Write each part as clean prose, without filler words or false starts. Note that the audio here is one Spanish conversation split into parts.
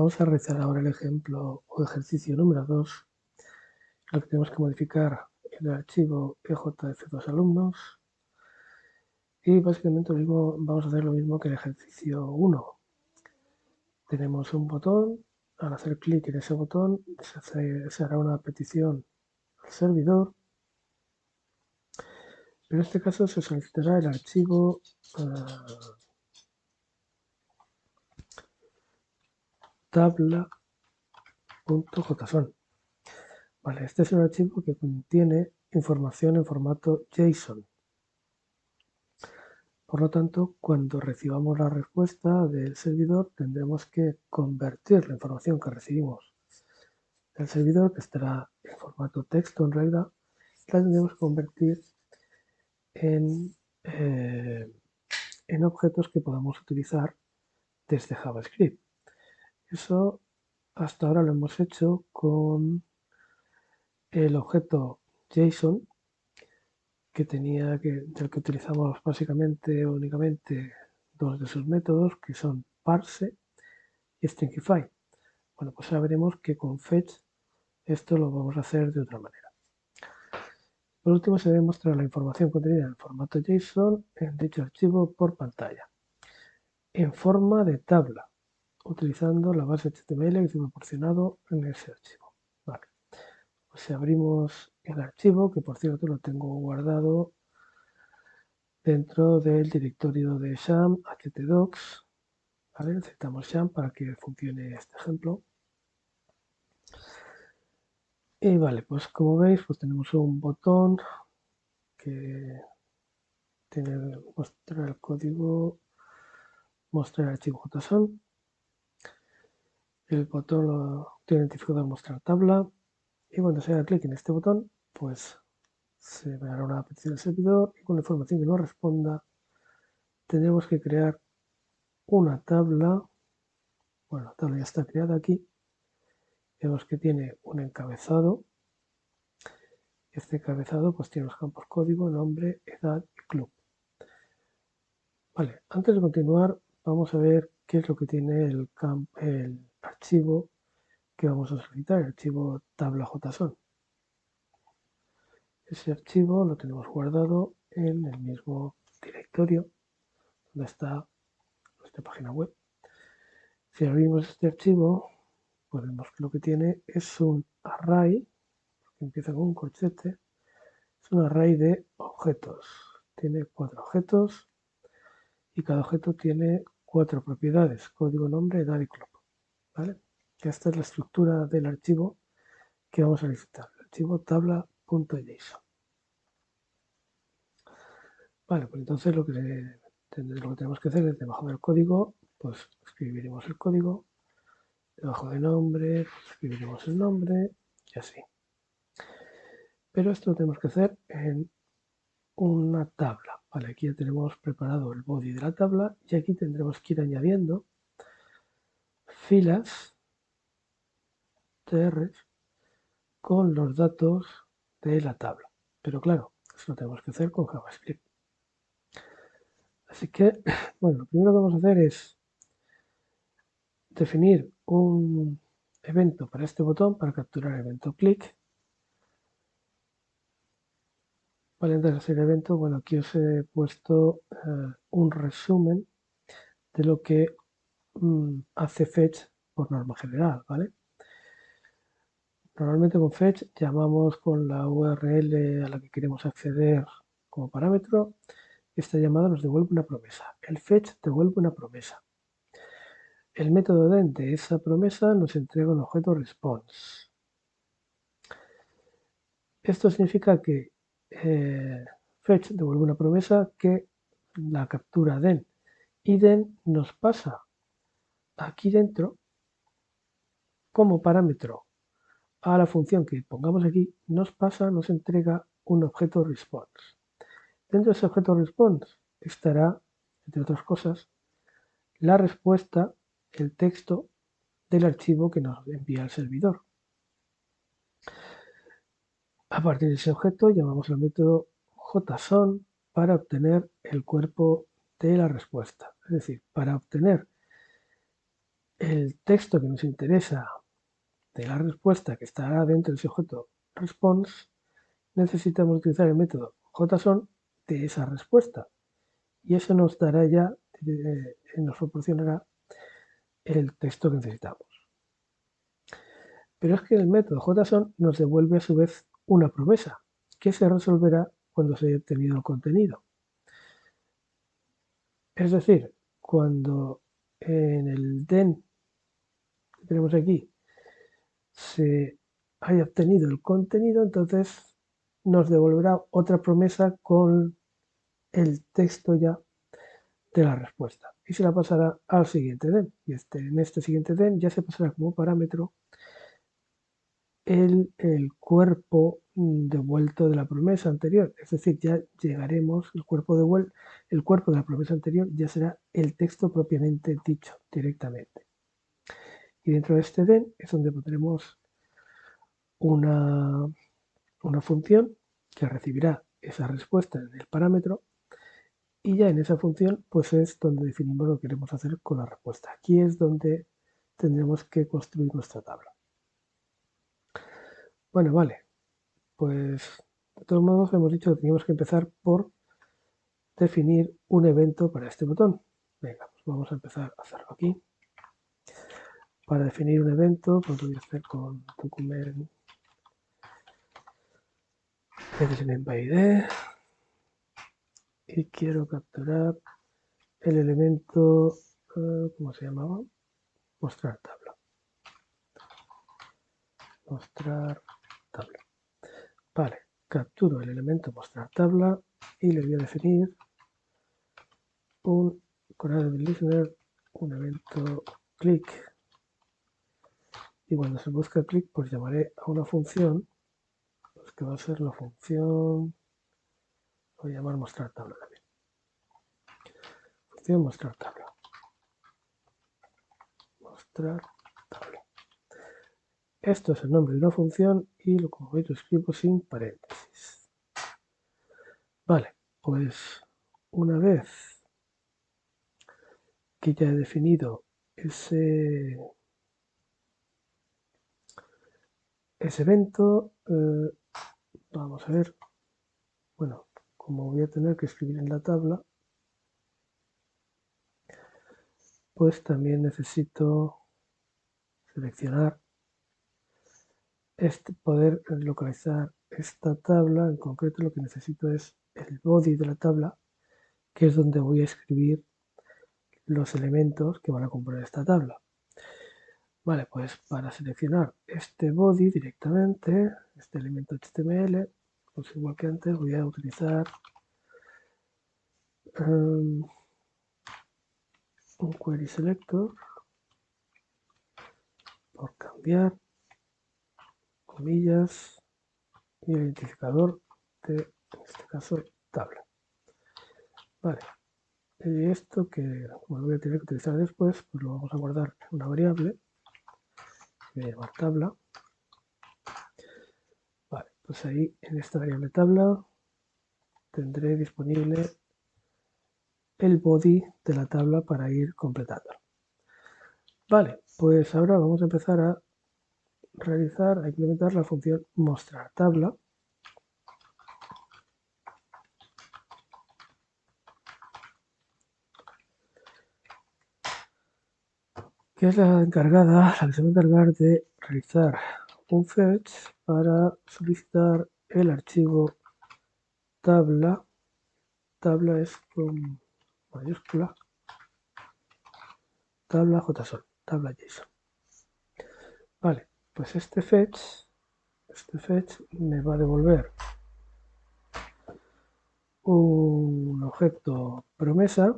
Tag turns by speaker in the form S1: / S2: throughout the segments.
S1: Vamos a realizar ahora el ejemplo o ejercicio número 2, en el que tenemos que modificar el archivo EJF2alumnos y básicamente vamos a hacer lo mismo que el ejercicio 1. Tenemos un botón, al hacer clic en ese botón se hará una petición al servidor, pero en este caso se solicitará el archivo tabla.json. Vale, este es un archivo que contiene información en formato JSON. Por lo tanto, cuando recibamos la respuesta del servidor, tendremos que convertir la información que recibimos del servidor, que estará en formato texto en realidad, la tendremos que convertir en objetos que podamos utilizar desde JavaScript. Eso hasta ahora lo hemos hecho con el objeto JSON, del que utilizamos básicamente o únicamente dos de sus métodos, que son parse y stringify. Bueno, pues ahora veremos que con fetch esto lo vamos a hacer de otra manera. Por último, se debe mostrar la información contenida en formato JSON en dicho archivo por pantalla, en forma de tabla, utilizando la base HTML que se ha proporcionado en ese archivo. Vale. Pues si abrimos el archivo, que por cierto lo tengo guardado dentro del directorio de sham htdocs, ¿vale? Necesitamos sham para que funcione este ejemplo. Y vale, pues como veis, pues tenemos un botón que tiene mostrar el código, mostrar el archivo JSON. El botón lo tiene identificado mostrar tabla. Y cuando se haga clic en este botón, pues se dará una petición al servidor y con la información que nos responda tendremos que crear una tabla. Bueno, la tabla ya está creada aquí. Vemos que tiene un encabezado. Este encabezado pues tiene los campos código, nombre, edad y club. Vale, antes de continuar vamos a ver qué es lo que tiene el archivo que vamos a solicitar, el archivo tabla.json. Ese archivo lo tenemos guardado en el mismo directorio donde está nuestra página web. Si abrimos este archivo, pues vemos que lo que tiene es un array, que empieza con un corchete, es un array de objetos. Tiene 4 objetos y cada objeto tiene 4 propiedades, código, nombre, edad y club. ¿Vale? Esta es la estructura del archivo que vamos a necesitar, el archivo tabla.json. Vale, pues entonces lo que tenemos que hacer es debajo del código, pues escribiremos el código, debajo de nombre, pues escribiremos el nombre y así. Pero esto lo tenemos que hacer en una tabla. Vale, aquí ya tenemos preparado el body de la tabla y aquí tendremos que ir añadiendo filas tr con los datos de la tabla. Pero claro, eso lo tenemos que hacer con JavaScript. Así que, bueno, lo primero que vamos a hacer es definir un evento para este botón, para capturar el evento click. Vale, antes de hacer el evento, bueno, aquí os he puesto un resumen de lo que hace fetch por norma general, ¿vale? Normalmente con fetch llamamos con la URL a la que queremos acceder como parámetro. Esta llamada nos devuelve una promesa. El fetch devuelve una promesa. El método den de esa promesa nos entrega un objeto response. Esto significa que fetch devuelve una promesa que la captura den y den nos pasa aquí dentro como parámetro a la función que pongamos aquí, nos entrega un objeto response. Dentro de ese objeto response estará, entre otras cosas, la respuesta, el texto del archivo que nos envía el servidor. A partir de ese objeto llamamos al método JSON para obtener el cuerpo de la respuesta. Es decir, para obtener el texto que nos interesa de la respuesta que estará dentro de ese objeto response, necesitamos utilizar el método JSON de esa respuesta. Y eso nos dará ya, nos proporcionará el texto que necesitamos. Pero es que el método JSON nos devuelve a su vez una promesa, que se resolverá cuando se haya obtenido el contenido. Es decir, cuando en el den que tenemos aquí se haya obtenido el contenido, entonces nos devolverá otra promesa con el texto ya de la respuesta y se la pasará al siguiente den. Y en este siguiente den ya se pasará como parámetro el cuerpo devuelto de la promesa anterior. Es decir, ya llegaremos, el cuerpo de la promesa anterior ya será el texto propiamente dicho directamente. Y dentro de este den es donde pondremos una función que recibirá esa respuesta en el parámetro y ya en esa función pues es donde definimos lo que queremos hacer con la respuesta. Aquí es donde tendremos que construir nuestra tabla. Bueno, vale, pues de todos modos hemos dicho que teníamos que empezar por definir un evento para este botón. Venga, pues vamos a empezar a hacerlo aquí. Para definir un evento, pues lo voy a hacer con document by y quiero capturar el elemento, ¿cómo se llamaba? Mostrar tabla. Mostrar tabla. Vale, capturo el elemento mostrar tabla y le voy a definir un con listener, un evento click. Y cuando se busca click, pues llamaré a una función, pues que va a ser la función, voy a llamar mostrar tabla también. Función mostrar tabla. Mostrar tabla. Esto es el nombre de una función y como veis lo escribo sin paréntesis. Vale, pues una vez que ya he definido ese evento, vamos a ver, bueno, como voy a tener que escribir en la tabla, pues también necesito seleccionar poder localizar esta tabla. En concreto lo que necesito es el body de la tabla, que es donde voy a escribir los elementos que van a componer esta tabla. Vale, pues para seleccionar este body directamente, este elemento HTML, pues igual que antes voy a utilizar un query selector por cambiar, comillas, y el identificador de, en este caso, tabla. Vale, y esto que como lo voy a tener que utilizar después, pues lo vamos a guardar en una variable, voy a llamar tabla. Vale, pues ahí en esta variable tabla tendré disponible el body de la tabla para ir completando. Vale, pues ahora vamos a empezar a implementar la función mostrar tabla. Que es la que se va a encargar de realizar un fetch para solicitar el archivo tabla. Tabla es con mayúscula. Tabla JSON, tabla JSON. Vale, pues este fetch me va a devolver un objeto promesa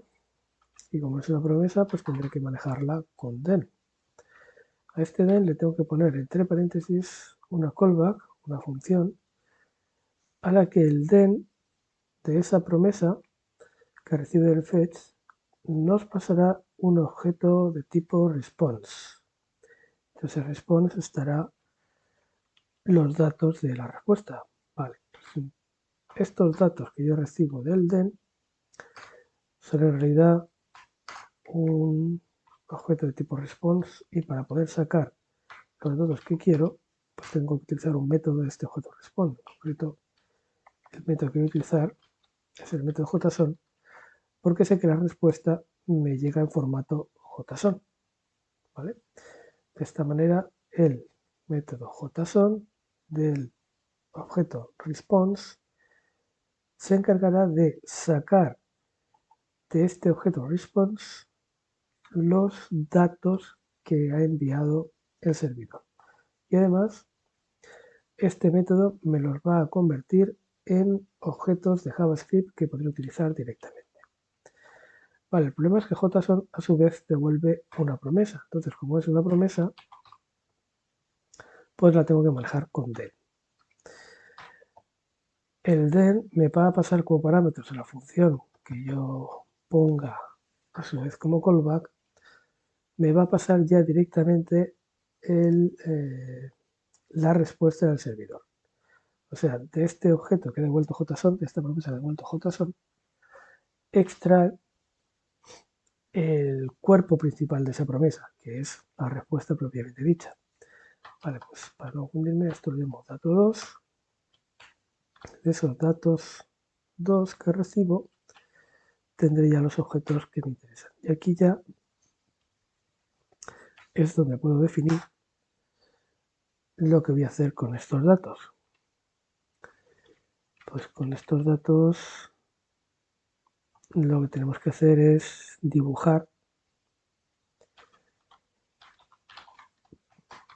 S1: y como es una promesa pues tendré que manejarla con den. A este den le tengo que poner entre paréntesis una callback, una función a la que el den de esa promesa que recibe el fetch nos pasará un objeto de tipo response. Entonces el response estará los datos de la respuesta. Vale, pues estos datos que yo recibo del den son en realidad objeto de tipo response y para poder sacar los datos que quiero, pues tengo que utilizar un método de este objeto response. En concreto, el método que voy a utilizar es el método JSON, porque sé que la respuesta me llega en formato JSON. ¿Vale? De esta manera, el método JSON del objeto response se encargará de sacar de este objeto response los datos que ha enviado el servidor. Y además, este método me los va a convertir en objetos de JavaScript que podré utilizar directamente. Vale, el problema es que JSON a su vez devuelve una promesa. Entonces, como es una promesa, pues la tengo que manejar con den. El den me va a pasar como parámetros en la función que yo ponga a su vez como callback, me va a pasar ya directamente la respuesta del servidor. O sea, de este objeto que he devuelto JSON, de esta promesa que he devuelto JSON, extrae el cuerpo principal de esa promesa, que es la respuesta propiamente dicha. Vale, pues para no confundirme, esto lo llamo dato 2. De esos datos 2 que recibo, tendré ya los objetos que me interesan. Y aquí ya es donde puedo definir lo que voy a hacer con estos datos. Pues con estos datos lo que tenemos que hacer es dibujar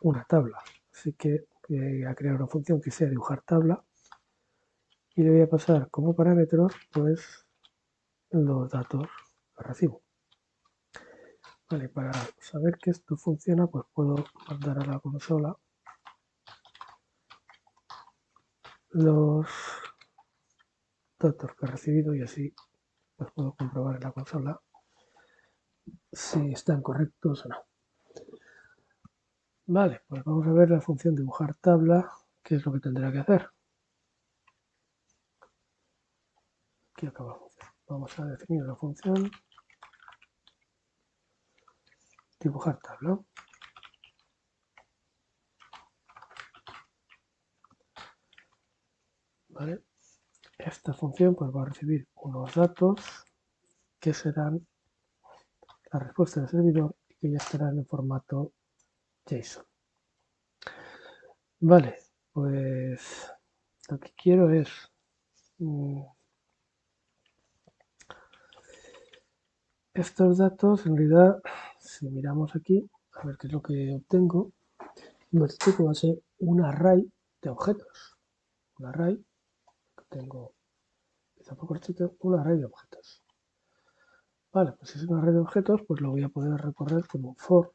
S1: una tabla. Así que voy a crear una función que sea dibujar tabla y le voy a pasar como parámetros pues los datos que recibo. Vale, para saber que esto funciona pues puedo mandar a la consola los datos que he recibido y así pues puedo comprobar en la consola si están correctos o no. Vale, pues vamos a ver la función dibujar tabla, qué es lo que tendrá que hacer. Aquí acaba la función. Vamos a definir la función dibujar tabla. ¿Vale? Esta función pues va a recibir unos datos que serán la respuesta del servidor y que ya estarán en formato JSON. Vale, pues lo que quiero es estos datos, en realidad, si miramos aquí, a ver qué es lo que obtengo, lo que va a ser un array de objetos. Un array, tengo un array de objetos. Vale, pues si es un array de objetos, pues lo voy a poder recorrer como for.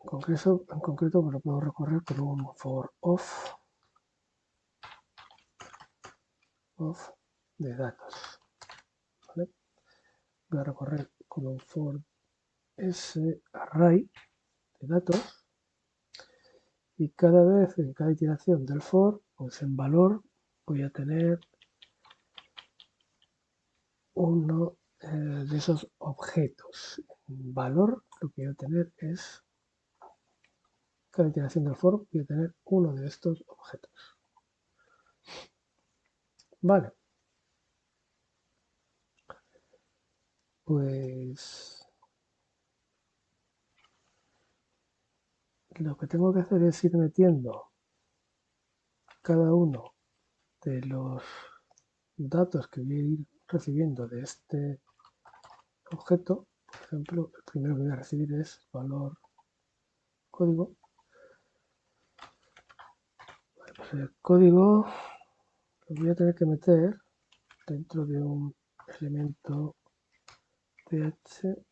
S1: En concreto pues lo puedo recorrer con un for of de datos. ¿Vale? Voy a recorrer con un for ese array de datos y cada vez en cada iteración del for, pues en valor voy a tener uno de esos objetos. En valor lo que voy a tener es cada iteración del for voy a tener uno de estos objetos. Vale. Pues lo que tengo que hacer es ir metiendo cada uno de los datos que voy a ir recibiendo de este objeto. Por ejemplo, el primero que voy a recibir es valor código. Pues el código lo voy a tener que meter dentro de un elemento thtd,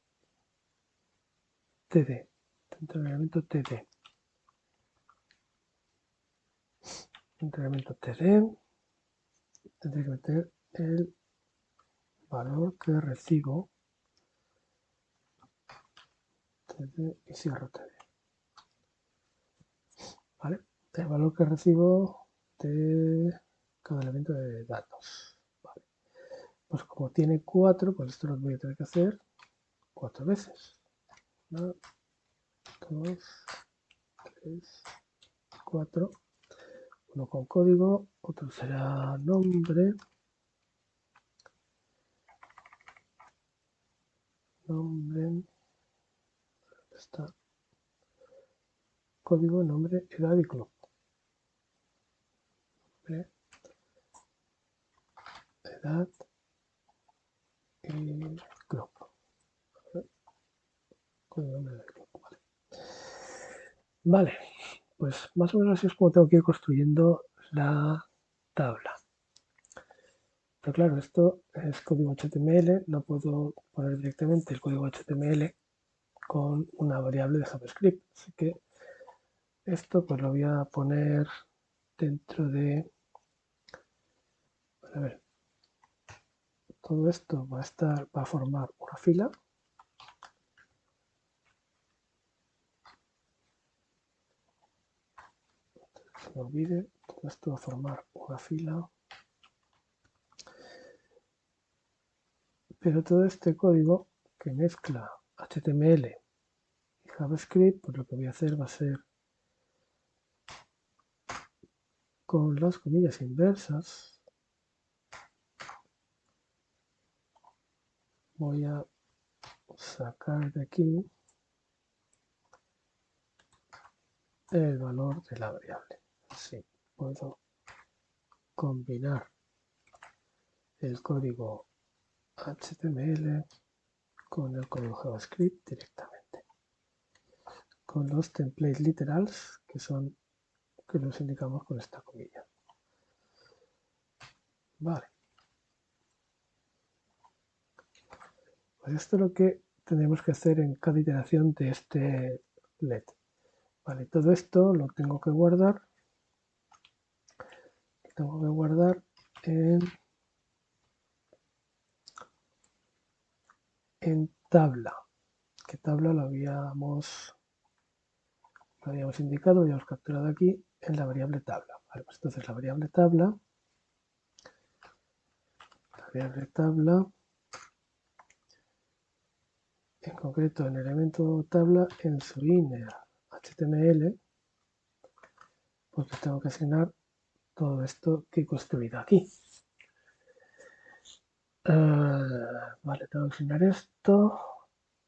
S1: dentro del elemento td. Dentro del elemento td tendré que meter el valor que recibo td y cierro td. ¿Vale? El valor que recibo de cada elemento de datos. ¿Vale? Pues como tiene 4, pues esto lo voy a tener que hacer 4 veces. 1, 2, 3, 4. Uno con código, otro será nombre. ¿Dónde está? Código, nombre, edad y club. Edad y club. Código, nombre, edad y club. Vale, pues más o menos así es como tengo que ir construyendo la tabla. Pero claro, esto es código HTML, no puedo poner directamente el código HTML con una variable de JavaScript. Así que esto pues lo voy a poner dentro de... A ver, todo esto va a formar una fila. No se me olvide, todo esto va a formar una fila. Pero todo este código que mezcla HTML y JavaScript, pues lo que voy a hacer va a ser con las comillas inversas. Voy a sacar de aquí el valor de la variable. Así puedo combinar el código HTML con el código JavaScript directamente. Con los templates literals, que son que los indicamos con esta comilla. Vale. Pues esto es lo que tenemos que hacer en cada iteración de este LED. Vale, todo esto lo tengo que guardar. Tengo que guardar en tabla. ¿Qué tabla lo habíamos indicado? Lo habíamos capturado aquí en la variable tabla. Vale, pues entonces la variable tabla, en concreto en el elemento tabla, en su inner HTML, pues le tengo que asignar todo esto que he construido aquí. Vale, tengo que asignar esto,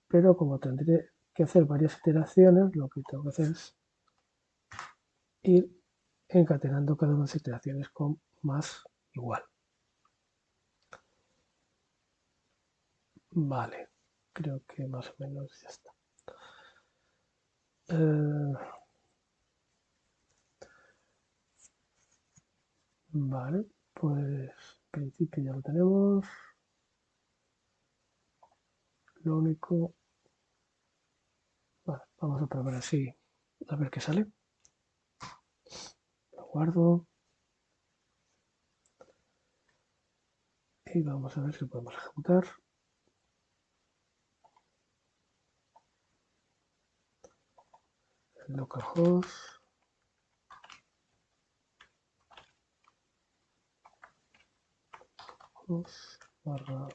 S1: pero como tendré que hacer varias iteraciones, lo que tengo que hacer es ir encadenando cada una de las iteraciones con más igual. Vale, creo que más o menos ya está. Vale, pues en principio ya lo tenemos. Lo único... Vale, vamos a probar así, a ver qué sale. Lo guardo. Y vamos a ver si podemos ejecutar. El localhost. Barra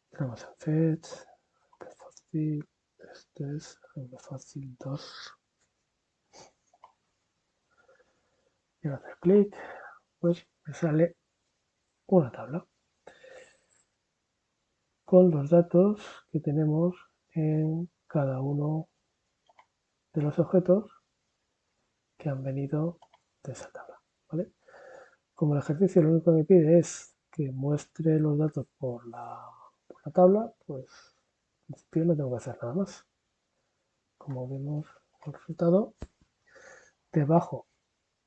S1: tenemos en fetch, fácil, este es fácil 2. Y al hacer clic, pues me sale una tabla con los datos que tenemos en cada uno de los objetos que han venido de esa tabla. ¿Vale? Como el ejercicio lo único que me pide es que muestre los datos por la tabla, pues en principio no tengo que hacer nada más. Como vemos el resultado, debajo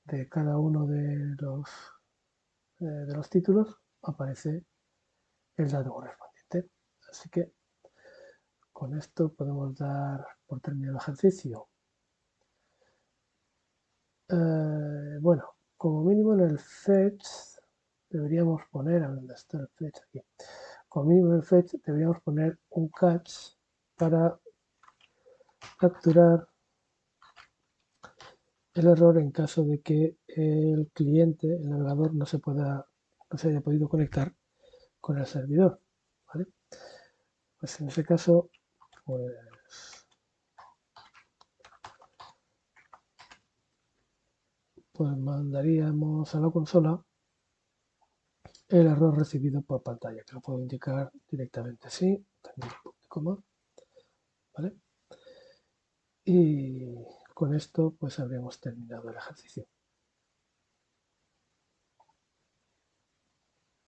S1: de cada uno de los títulos aparece el dato correspondiente. Así que con esto podemos dar por terminado el ejercicio. Bueno, como mínimo en el fetch deberíamos poner, a ver dónde está el fetch aquí. Como mínimo en el fetch deberíamos poner un catch para capturar el error en caso de que el cliente, el navegador, no se pueda no se haya podido conectar con el servidor, ¿vale? Pues en ese caso, pues mandaríamos a la consola el error recibido por pantalla, que lo puedo indicar directamente así, también coma, ¿vale? Y con esto pues habríamos terminado el ejercicio.